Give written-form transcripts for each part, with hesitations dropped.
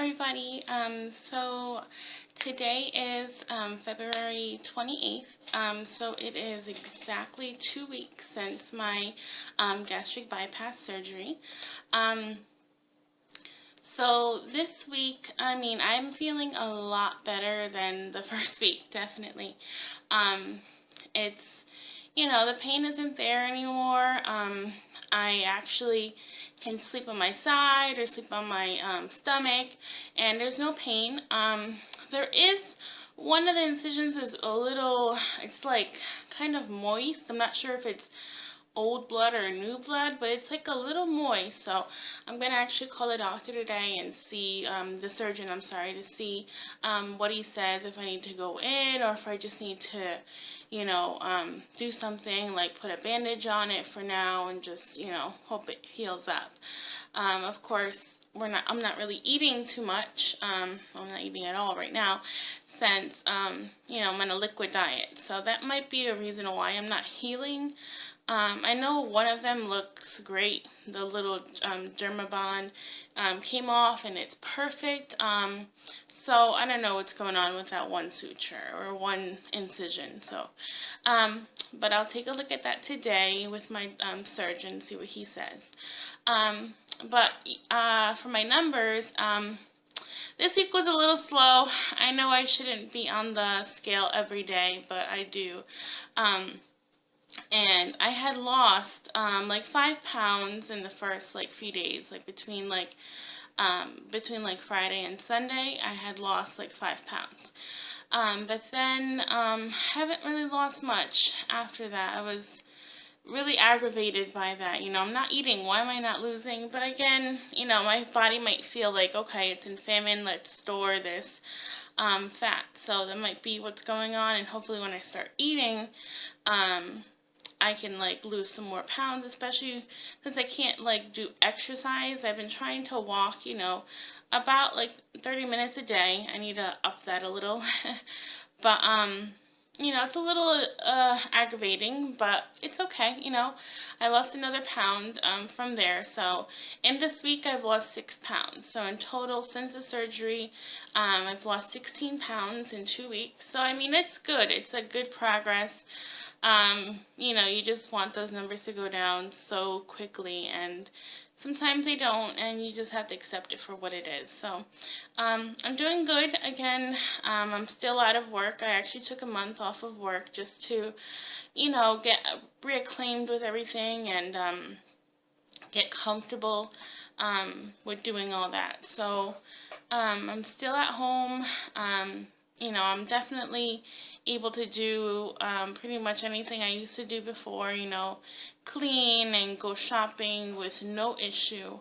everybody. So today is February 28th. So it is exactly 2 weeks since my gastric bypass surgery. So this week, I'm feeling a lot better than the first week, definitely. It's, the pain isn't there anymore. I actually can sleep on my side or sleep on my stomach, and there's no pain. There is, one of the incisions is a little, it's like kind of moist. I'm not sure if it's old blood or new blood, but it's like a little moist. So I'm going to actually call the doctor today and see, the surgeon, to see what he says, if I need to go in or if I just need to, do something like put a bandage on it for now and just, hope it heals up. Of course, I'm not really eating too much. I'm not eating at all right now since, I'm on a liquid diet. So that might be a reason why I'm not healing. I know one of them looks great. The little Dermabond came off and it's perfect. So I don't know what's going on with that one suture or one incision. So, but I'll take a look at that today with my surgeon, see what he says. But for my numbers, this week was a little slow. I know I shouldn't be on the scale every day, but I do. And I had lost like 5 pounds in the first few days, between Friday and Sunday. I had lost 5 pounds, but then haven't really lost much after that. I was really aggravated by that. I'm not eating, why am I not losing? But again, my body might feel like, okay, it's in famine, let's store this fat. So that might be what's going on, and hopefully when I start eating, I can lose some more pounds, especially since I can't do exercise. I've been trying to walk, about 30 minutes a day. I need to up that a little. But it's a little aggravating, but it's okay. I lost another pound from there. So in this week I've lost 6 pounds. So in total since the surgery, I've lost 16 pounds in 2 weeks. So it's good. It's a good progress. You just want those numbers to go down so quickly, and sometimes they don't, and you just have to accept it for what it is. So, I'm doing good. Again, I'm still out of work. I actually took a month off of work just to, get reacclaimed with everything and, get comfortable, with doing all that. So, I'm still at home. I'm definitely able to do pretty much anything I used to do before, clean and go shopping with no issue.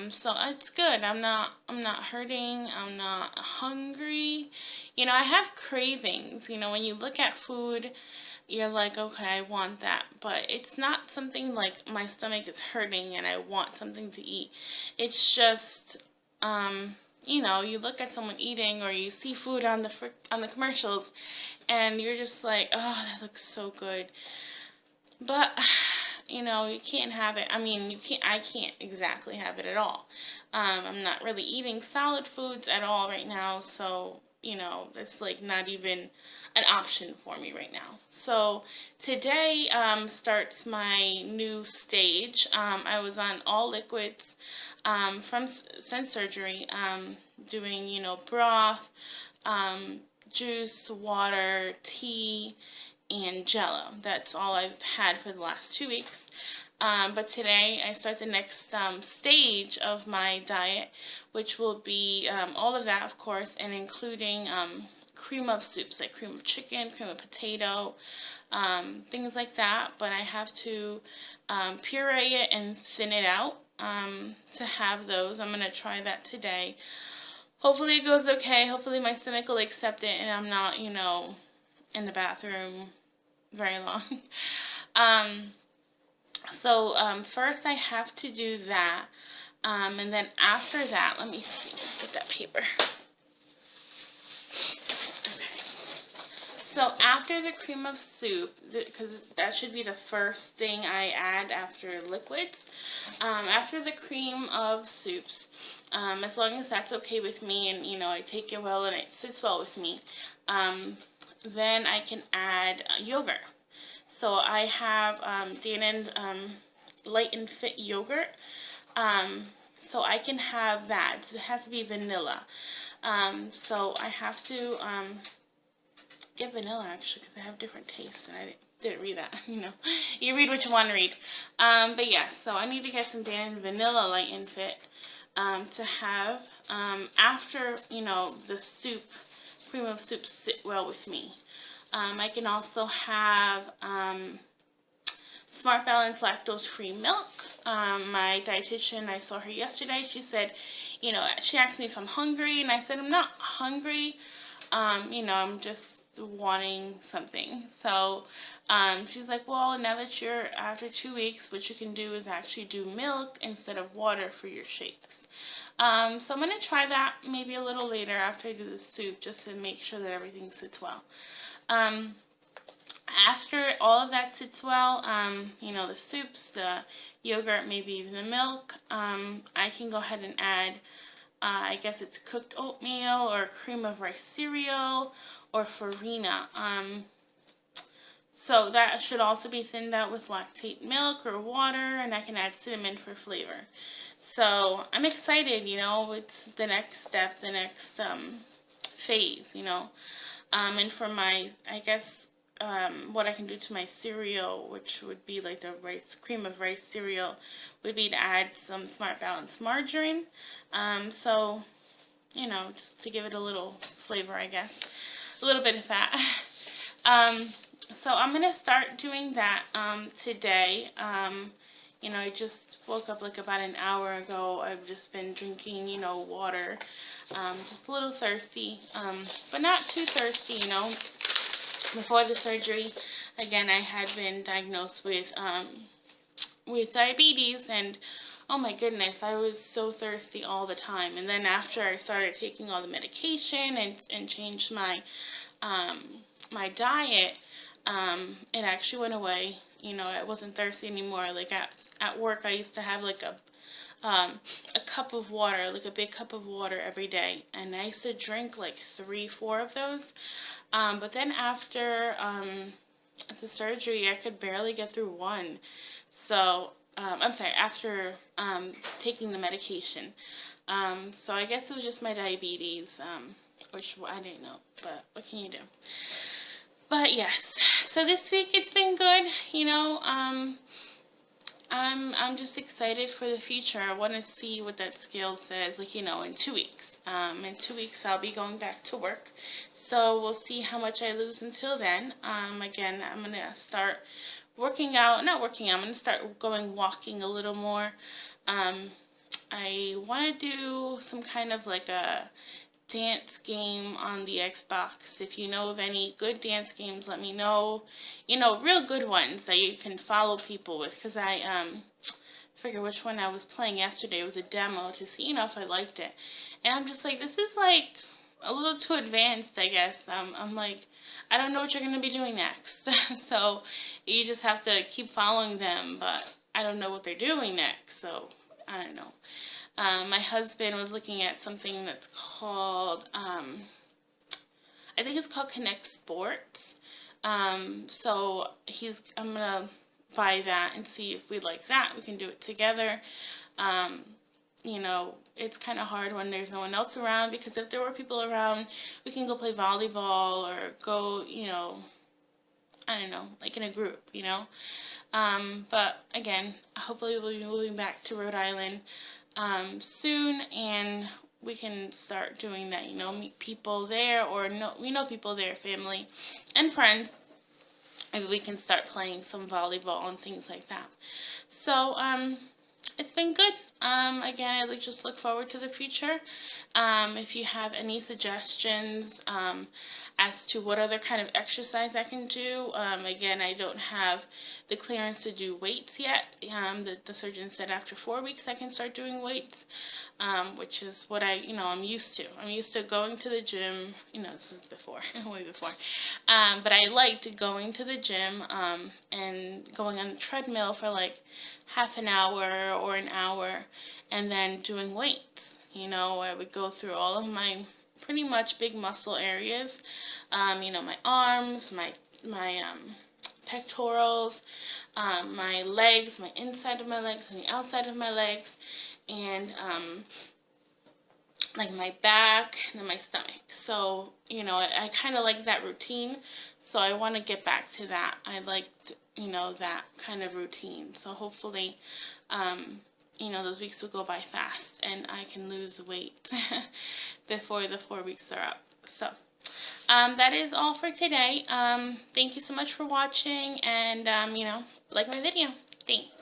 So it's good. I'm not hurting. I'm not hungry. I have cravings. When you look at food, you're like, okay, I want that. But it's not something like my stomach is hurting and I want something to eat. It's just, you look at someone eating or you see food on the commercials and you're just like, oh, that looks so good. But, you can't have it. I can't exactly have it at all. I'm not really eating solid foods at all right now, so, that's not even an option for me right now. So today starts my new stage. I was on all liquids since surgery, doing, broth, juice, water, tea, and Jello. That's all I've had for the last 2 weeks. But today I start the next stage of my diet, which will be all of that, of course, and including cream of soups, like cream of chicken, cream of potato, things like that. But I have to puree it and thin it out to have those. I'm going to try that today. Hopefully it goes okay. Hopefully my stomach will accept it and I'm not, in the bathroom very long. So first I have to do that. And then after that, let me see, get that paper. Okay. So after the cream of soup, because that should be the first thing I add after liquids, after the cream of soups, as long as that's okay with me and, you know, I take it well and it sits well with me, then I can add yogurt. So I have Dannon Light and Fit yogurt. So I can have that. It has to be vanilla. So I have to get vanilla actually because I have different tastes and I didn't read that. You know, you read what you want to read. But yeah, so I need to get some Dannon Vanilla Light and Fit to have after, you know, the soup, cream of soup sit well with me. I can also have Smart Balance lactose-free milk. My dietitian, I saw her yesterday, she said, you know, she asked me if I'm hungry, and I said I'm not hungry, you know, I'm just wanting something. So she's like, well, now that you're after 2 weeks, what you can do is actually do milk instead of water for your shakes. So I'm going to try that maybe a little later after I do the soup, just to make sure that everything sits well. After all of that sits well, you know, the soups, the yogurt, maybe even the milk, I can go ahead and add, I guess it's cooked oatmeal or cream of rice cereal or farina. So that should also be thinned out with lactate milk or water, and I can add cinnamon for flavor. So I'm excited, you know, it's the next step, the next phase, you know. And for my, I guess, what I can do to my cereal, which would be like the cream of rice cereal, would be to add some Smart Balance margarine. So, you know, just to give it a little flavor, I guess. A little bit of fat. So I'm going to start doing that today. You know, I just woke up like about an hour ago. I've just been drinking, you know, water. Just a little thirsty, but not too thirsty, you know. Before the surgery, again, I had been diagnosed with diabetes, and oh my goodness, I was so thirsty all the time. And then after I started taking all the medication and changed my my diet, it actually went away. You know, I wasn't thirsty anymore. Like at work, I used to have like a cup of water, like a big cup of water every day, and I used to drink like 3-4 of those. But then after the surgery, I could barely get through one. So, I'm sorry, after taking the medication. So I guess it was just my diabetes, which I didn't know, but what can you do? But yes, so this week it's been good, you know. I'm just excited for the future. I want to see what that scale says, like, you know, in 2 weeks. In 2 weeks I'll be going back to work, so we'll see how much I lose until then. Again, I'm going to start working out, I'm going to start going walking a little more. I want to do some kind of like a dance game on the Xbox. If you know of any good dance games, let me know. You know, real good ones that you can follow people with, because I forget which one I was playing yesterday. It was a demo to see, you know, if I liked it. And I'm just like, this is like a little too advanced, I guess. I'm like, I don't know what you're going to be doing next. So you just have to keep following them, but I don't know what they're doing next, so I don't know. My husband was looking at something that's called, I think it's called Connect Sports. So I'm going to buy that and see if we like that. We can do it together. You know, it's kind of hard when there's no one else around, because if there were people around, we can go play volleyball or go, you know, I don't know, like in a group, you know. But again, hopefully we'll be moving back to Rhode Island soon, and we can start doing that, you know, meet people there, or we know people there, family and friends, and we can start playing some volleyball and things like that. So it's been good. Again, I just look forward to the future. If you have any suggestions as to what other kind of exercise I can do, again, I don't have the clearance to do weights yet. The surgeon said after 4 weeks I can start doing weights, which is what I'm used to. I'm used to going to the gym. This is before, way before. But I liked going to the gym and going on the treadmill for like half an hour or an hour, and then doing weights. I would go through all of my pretty much big muscle areas, my arms, my pectorals, my legs, my inside of my legs and the outside of my legs, and like my back and my stomach. So, I kind of like that routine, so I want to get back to that. I liked, that kind of routine. So hopefully, those weeks will go by fast and I can lose weight before the 4 weeks are up. So, that is all for today. Thank you so much for watching, and, like my video. Thanks.